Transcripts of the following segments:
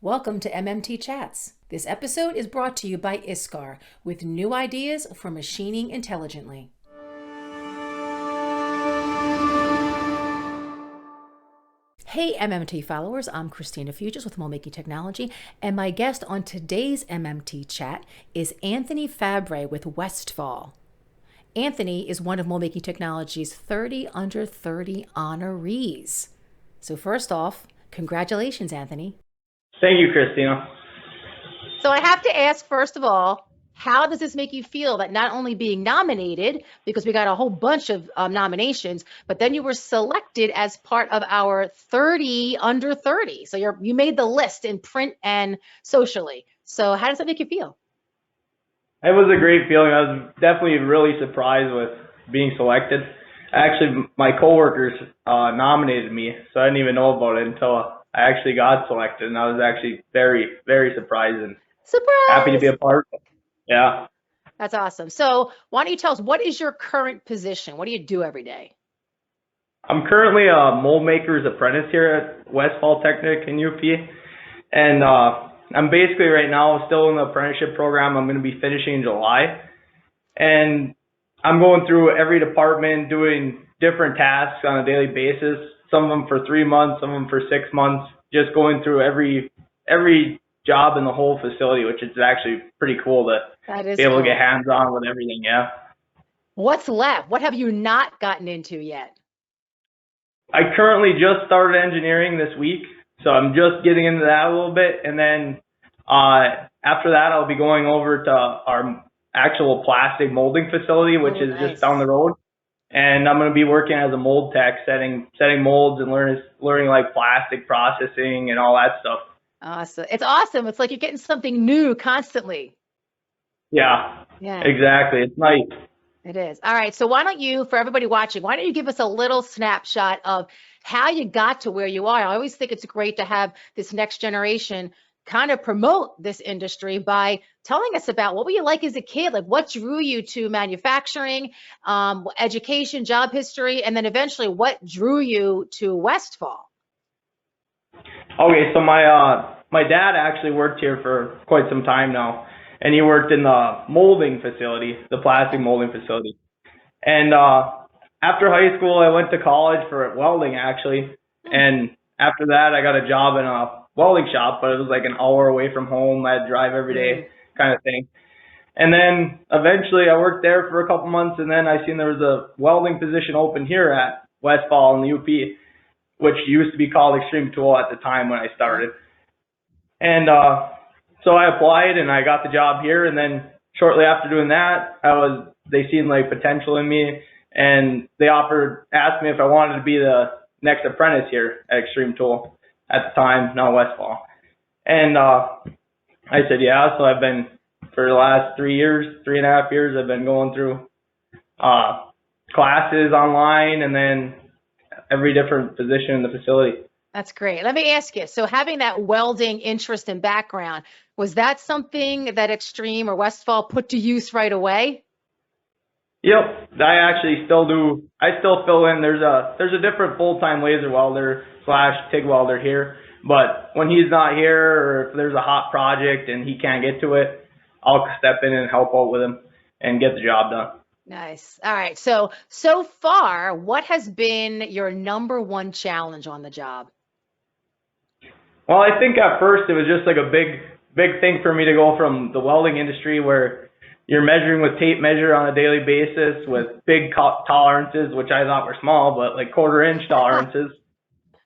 Welcome to MMT Chats. This episode is brought to you by ISCAR with new ideas for machining intelligently. Hey MMT followers, I'm Christina Fuges with MoldMaking Technology, and my guest on today's MMT Chat is Anthony Fabbri with Westfall. Anthony is one of MoldMaking Technology's 30 under 30 honorees. So first off, congratulations, Anthony. Thank you, Christina. So I have to ask, first of all, how does this make you feel that not only being nominated, because we got a whole bunch of nominations, but then you were selected as part of our 30 under 30. So you made the list in print and socially. So how does that make you feel? It was a great feeling. I was definitely really surprised with being selected. Actually, my coworkers nominated me, so I didn't even know about it until I actually got selected, and I was actually very, very surprised and happy to be a part of it. Yeah. That's awesome. So why don't you tell us, what is your current position? What do you do every day? I'm currently a Moldmaker's Apprentice here at Westfall Technic in UP, and I'm basically right now still in the apprenticeship program. I'm going to be finishing in July, and I'm going through every department doing different tasks on a daily basis. Some of them for 3 months, some of them for 6 months, just going through every job in the whole facility, which is actually pretty cool to be able to get hands-on with everything, yeah. What's left? What have you not gotten into yet? I currently just started engineering this week, so I'm just getting into that a little bit, and then after that I'll be going over to our actual plastic molding facility, which is just down the road. And I'm going to be working as a mold tech, setting molds and learning like plastic processing and all that stuff. Awesome. It's awesome. It's like you're getting something new constantly. Yeah, exactly. It's nice. It is. All right. So why don't you, for everybody watching, why don't you give us a little snapshot of how you got to where you are? I always think it's great to have this next generation kind of promote this industry by telling us about what were you like as a kid, like what drew you to manufacturing, education, job history, and then eventually what drew you to Westfall? Okay, so my dad actually worked here for quite some time now, and he worked in the molding facility, the plastic molding facility. And after high school, I went to college for welding actually, and after that, I got a job in a welding shop, but it was like an hour away from home. I had to drive every day kind of thing. And then eventually I worked there for a couple months, and then I seen there was a welding position open here at Westfall in the UP, which used to be called Extreme Tool at the time when I started. And so I applied and I got the job here, and then shortly after doing that, they seen like potential in me, and they asked me if I wanted to be the next apprentice here at Extreme Tool at the time, now Westfall. And I said, yeah, so I've been, for the last 3.5 years, I've been going through classes online and then every different position in the facility. That's great. Let me ask you, so having that welding interest and background, was that something that Extreme or Westfall put to use right away? Yep, I actually still do. I still fill in. There's a different full-time laser welder / TIG welder here, but when he's not here or if there's a hot project and he can't get to it, I'll step in and help out with him and get the job done. Nice. All right. So far, what has been your #1 challenge on the job? Well, I think at first it was just like a big thing for me to go from the welding industry where you're measuring with tape measure on a daily basis with big tolerances, which I thought were small, but like 1/4 inch tolerances.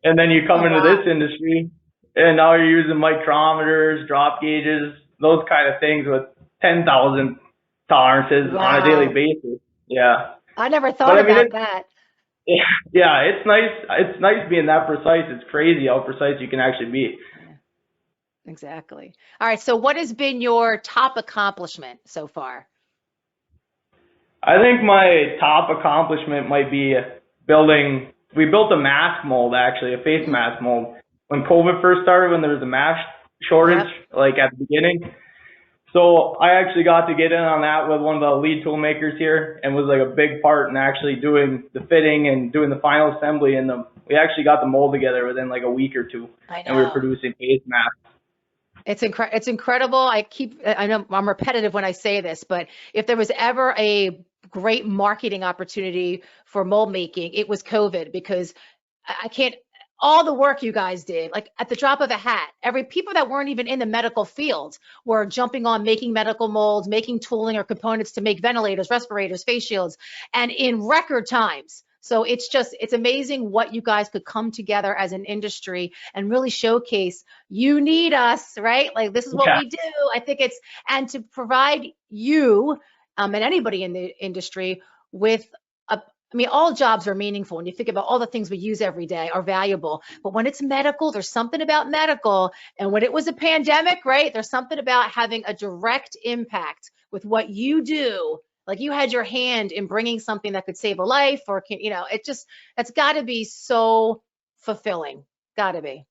And then you come into this industry and now you're using micrometers, drop gauges, those kind of things with 10,000 tolerances on a daily basis. Yeah. I never thought about that. Yeah, it's nice. It's nice being that precise. It's crazy how precise you can actually be. Exactly. All right. So what has been your top accomplishment so far? I think my top accomplishment might be we built a mask mold, actually, a face mask mold. When COVID first started, when there was a mask shortage, like at the beginning. So I actually got to get in on that with one of the lead tool makers here and was like a big part in actually doing the fitting and doing the final assembly. And we actually got the mold together within like a week or two. And we were producing face masks. It's incredible. I know I'm repetitive when I say this, but if there was ever a great marketing opportunity for mold making, it was COVID, because I can't, all the work you guys did, like at the drop of a hat, people that weren't even in the medical field were jumping on making medical molds, making tooling or components to make ventilators, respirators, face shields, and in record times. So it's amazing what you guys could come together as an industry and really showcase, you need us, right? Like, this is what Yeah. we do. I think and to provide you, and anybody in the industry with I mean, all jobs are meaningful. When you think about all the things we use every day are valuable, but when it's medical, there's something about medical. And when it was a pandemic, right, there's something about having a direct impact with what you do. Like, you had your hand in bringing something that could save a life, or it's got to be so fulfilling. Got to be.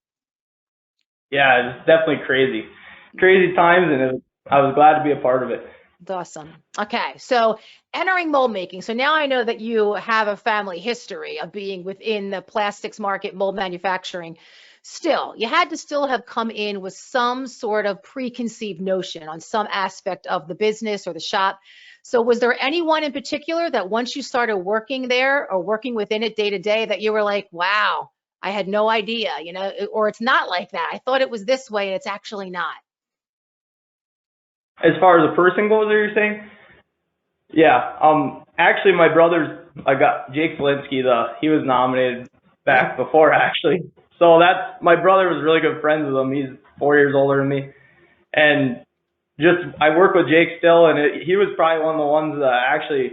Yeah, it's definitely crazy times, and I was glad to be a part of it. It's awesome. Okay, so entering mold making. So now I know that you have a family history of being within the plastics market, mold manufacturing. Still, you had to still have come in with some sort of preconceived notion on some aspect of the business or the shop. So was there anyone in particular that once you started working there or working within it day to day that you were like, wow, I had no idea, or it's not like that. I thought it was this way and it's actually not. As far as the person goes, are you saying? Yeah. Actually, my I got Jake Zielinski. He was nominated back before, actually. So my brother was really good friends with him. He's 4 years older than me, and I work with Jake still, and he was probably one of the ones that actually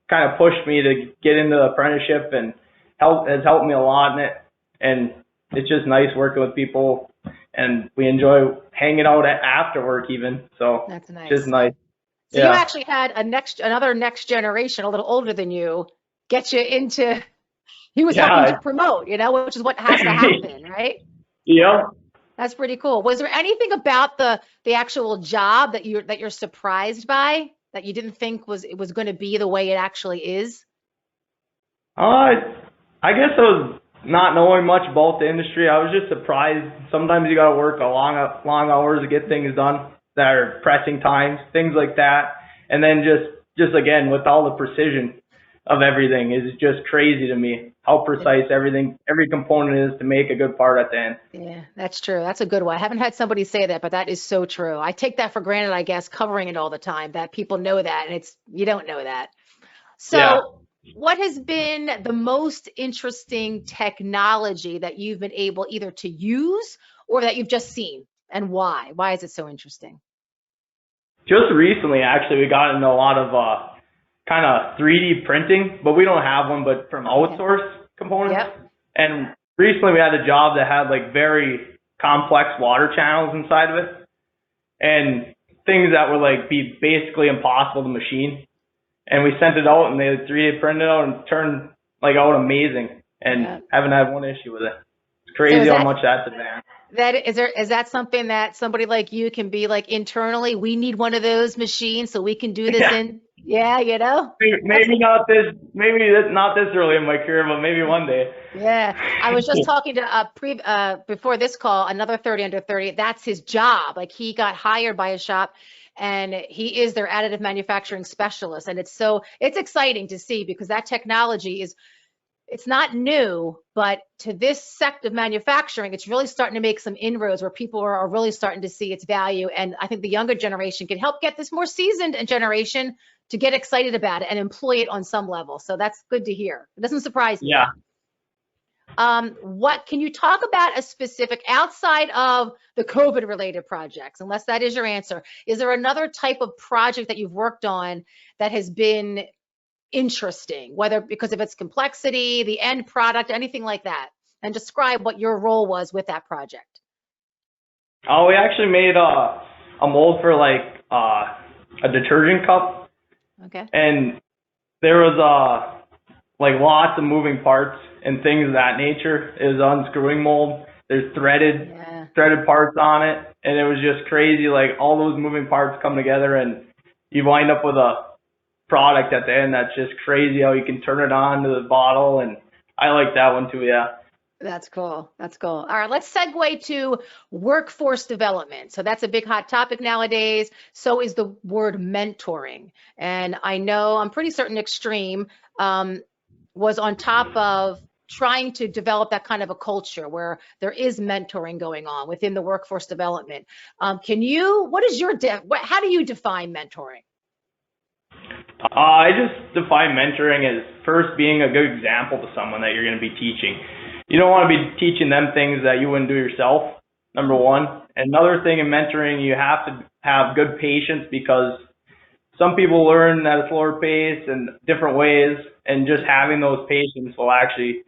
kind of pushed me to get into the apprenticeship, and has helped me a lot in it. And it's just nice working with people, and we enjoy hanging out after work even. So that's nice. Just nice. So you actually had another next generation, a little older than you, get you into. He was helping to promote, which is what has to happen, right? Yeah. That's pretty cool. Was there anything about the actual job that you're surprised by, that you didn't think was going to be the way it actually is? I guess I was not knowing much about the industry. I was just surprised. Sometimes you got to work long hours to get things done that are pressing times, things like that. And then just again, with all the precision of everything, is just crazy to me how precise every component is to make a good part at the end. Yeah, that's true. That's a good one. I haven't had somebody say that, but that is so true. I take that for granted, I guess, covering it all the time, that people know that, and you don't know that. So what has been the most interesting technology that you've been able either to use or that you've just seen, and why? Why is it so interesting? Just recently, actually, we got into a lot of kind of 3D printing, but we don't have one, but from outsourced components. Yep. And recently we had a job that had like very complex water channels inside of it, and things that would like be basically impossible to machine. And we sent it out, and they 3D printed it out and turned like out amazing, and haven't had one issue with it. It's crazy how much that's advanced. Is that something that somebody like you can be like internally? We need one of those machines so we can do this Maybe not this early in my career, but maybe one day. Yeah, I was just talking to before this call, another 30 under 30. That's his job. Like, he got hired by a shop, and he is their additive manufacturing specialist. And it's exciting to see, because that technology it's not new, but to this sect of manufacturing, it's really starting to make some inroads where people are really starting to see its value. And I think the younger generation can help get this more seasoned generation to get excited about it and employ it on some level. So that's good to hear. It doesn't surprise me. Yeah. What can you talk about a specific, outside of the COVID related projects, unless that is your answer? Is there another type of project that you've worked on that has been interesting, whether because of its complexity, the end product, anything like that? And describe what your role was with that project. Oh, we actually made a mold for like a detergent cup. Okay. And there was like lots of moving parts and things of that nature. It was unscrewing mold. There's threaded parts on it, and it was just crazy. Like, all those moving parts come together, and you wind up with a product at the end that's just crazy how you can turn it on to the bottle. And I like that one too. Yeah. That's cool. That's cool. All right, let's segue to workforce development. So that's a big hot topic nowadays. So is the word mentoring. And I know, I'm pretty certain Extreme was on top of trying to develop that kind of a culture where there is mentoring going on within the workforce development. What is your, how do you define mentoring? I just define mentoring as first being a good example to someone that you're going to be teaching. You don't want to be teaching them things that you wouldn't do yourself, number one. Another thing in mentoring, you have to have good patience because some people learn at a slower pace and different ways, and just having those patience will actually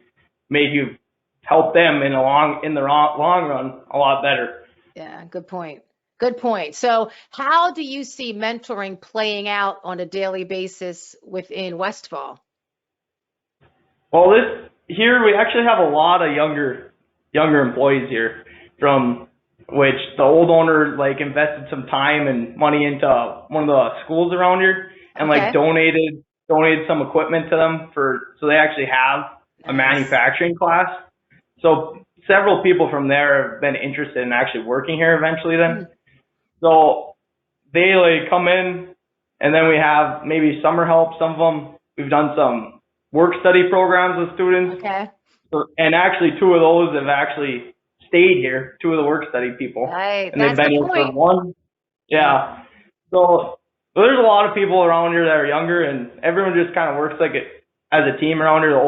make you help them in the long run a lot better. Yeah, good point. Good point. So how do you see mentoring playing out on a daily basis within Westfall? Well, this here we actually have a lot of younger employees here, from which the old owner like invested some time and money into one of the schools around here, and Okay. like donated some equipment to them so they actually have a Nice. manufacturing class. So several people from there have been interested in actually working here eventually then. So they like come in, and then we have maybe summer help. Some of them, we've done some work study programs with students. Okay. So, and actually two of those have actually stayed here, two of the work study people. Right. And they've That's been the here for point. one. Yeah. So there's a lot of people around here that are younger, and everyone just kind of works like it as a team around here. The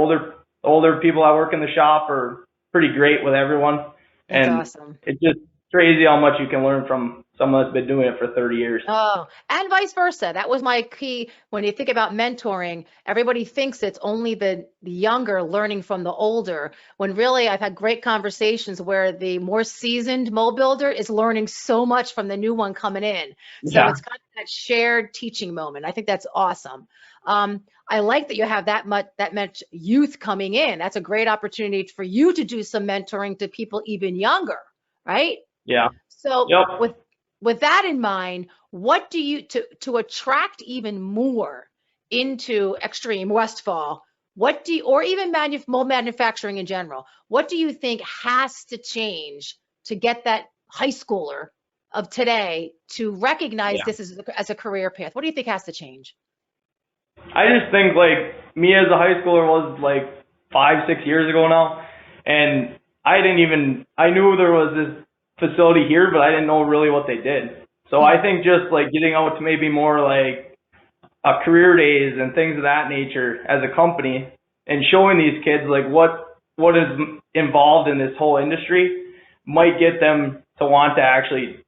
older people that work in the shop are pretty great with everyone. That's And awesome. it's just crazy how much you can learn from someone that's been doing it for 30 years. Oh, and vice versa. That was my key. When you think about mentoring, everybody thinks it's only the younger learning from the older, when really I've had great conversations where the more seasoned mold builder is learning so much from the new one coming in. So Yeah. it's kind of that shared teaching moment. I think that's awesome. I like that you have that much youth coming in. That's a great opportunity for you to do some mentoring to people even younger, right? Yeah. So Yep. with that in mind, what do you to attract even more into Extreme Westfall? What do you, or even mold manufacturing in general? What do you think has to change to get that high schooler of today to recognize Yeah. this as a career path? What do you think has to change? I just think like me as a high schooler was like 5, 6 years ago now, and I knew there was this facility here, but I didn't know really what they did. So I think just like getting out to maybe more like career days and things of that nature as a company, and showing these kids like what is involved in this whole industry might get them to want to actually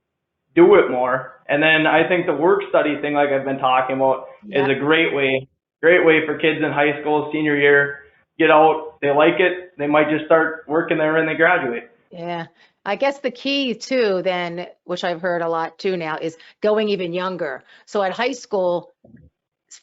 do it more. And then I think the work study thing, like I've been talking about, is a great way for kids in high school, senior year, get out, they like it, they might just start working there when they graduate. Yeah. I guess the key too, then, which I've heard a lot too now, is going even younger. So at high school,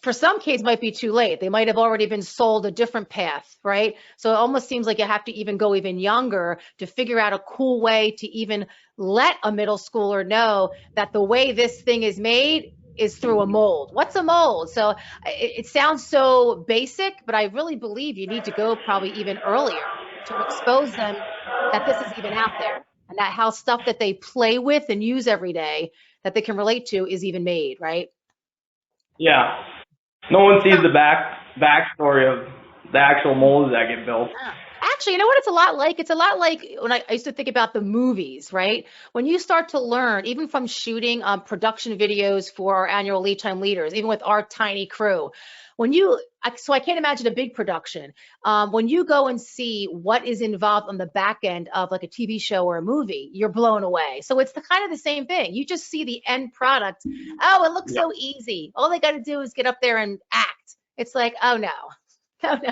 for some kids might be too late. They might have already been sold a different path, right? So it almost seems like you have to even go even younger to figure out a cool way to even let a middle schooler know that the way this thing is made is through a mold. What's a mold? So it sounds so basic, but I really believe you need to go probably even earlier to expose them that this is even out there, and that how stuff that they play with and use every day that they can relate to is even made, right? Yeah. No one sees the backstory of the actual molds that get built. Actually, you know what it's a lot like? It's a lot like when I used to think about the movies, right? When you start to learn, even from shooting production videos for our annual lead time leaders, even with our tiny crew, so I can't imagine a big production. When you go and see what is involved on the back end of like a TV show or a movie, you're blown away. So it's kind of the same thing. You just see the end product. Oh, it looks so easy. All they got to do is get up there and act. It's like, oh no.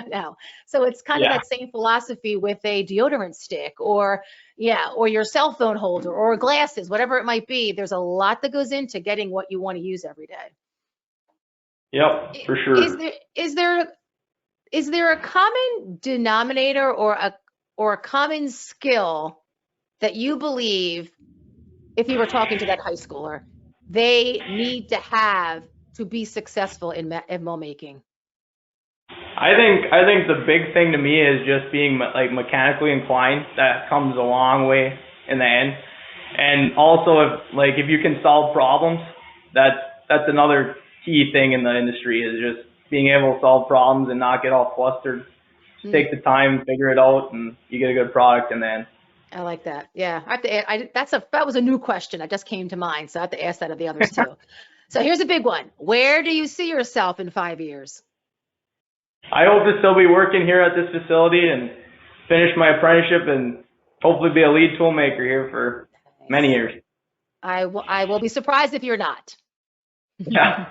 No. So it's kind of Yeah. that same philosophy with a deodorant stick or your cell phone holder or glasses, whatever it might be. There's a lot that goes into getting what you want to use every day. Yep, for sure. Is there a common denominator or a common skill that you believe, if you were talking to that high schooler, they need to have to be successful in mold making? I think the big thing to me is just being like mechanically inclined. That comes a long way in the end. And also, if you can solve problems, that's another key thing in the industry, is just being able to solve problems and not get all flustered. Just take the time, figure it out, and you get a good product in the end. I like that. Yeah, I have to. That was a new question that just came to mind, so I have to ask that of the others too. So here's a big one. Where do you see yourself in 5 years? I hope to still be working here at this facility and finish my apprenticeship and hopefully be a lead toolmaker here for many years. I will be surprised if you're not. Yeah.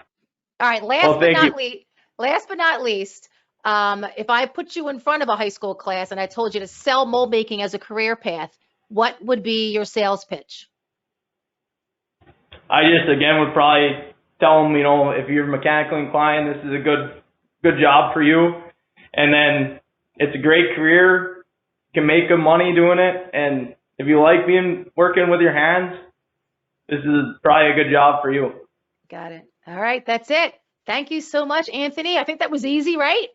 All right. Last but not least, if I put you in front of a high school class and I told you to sell mold making as a career path, what would be your sales pitch? I just, again, would probably tell them, if you're mechanically inclined, this is a good job for you. And then it's a great career. You can make good money doing it. And if you like working with your hands, this is probably a good job for you. Got it. All right. That's it. Thank you so much, Anthony. I think that was easy, right?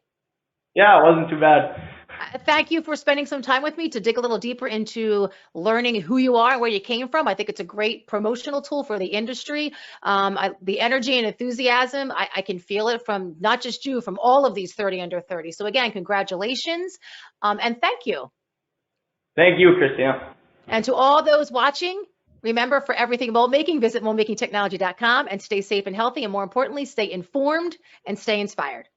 Yeah, it wasn't too bad. Thank you for spending some time with me to dig a little deeper into learning who you are and where you came from. I think it's a great promotional tool for the industry. The energy and enthusiasm, I can feel it from not just you, from all of these 30 under 30. So again, congratulations and thank you. Thank you, Christina. And to all those watching, remember, for everything mold making, visit moldmakingtechnology.com and stay safe and healthy. And more importantly, stay informed and stay inspired.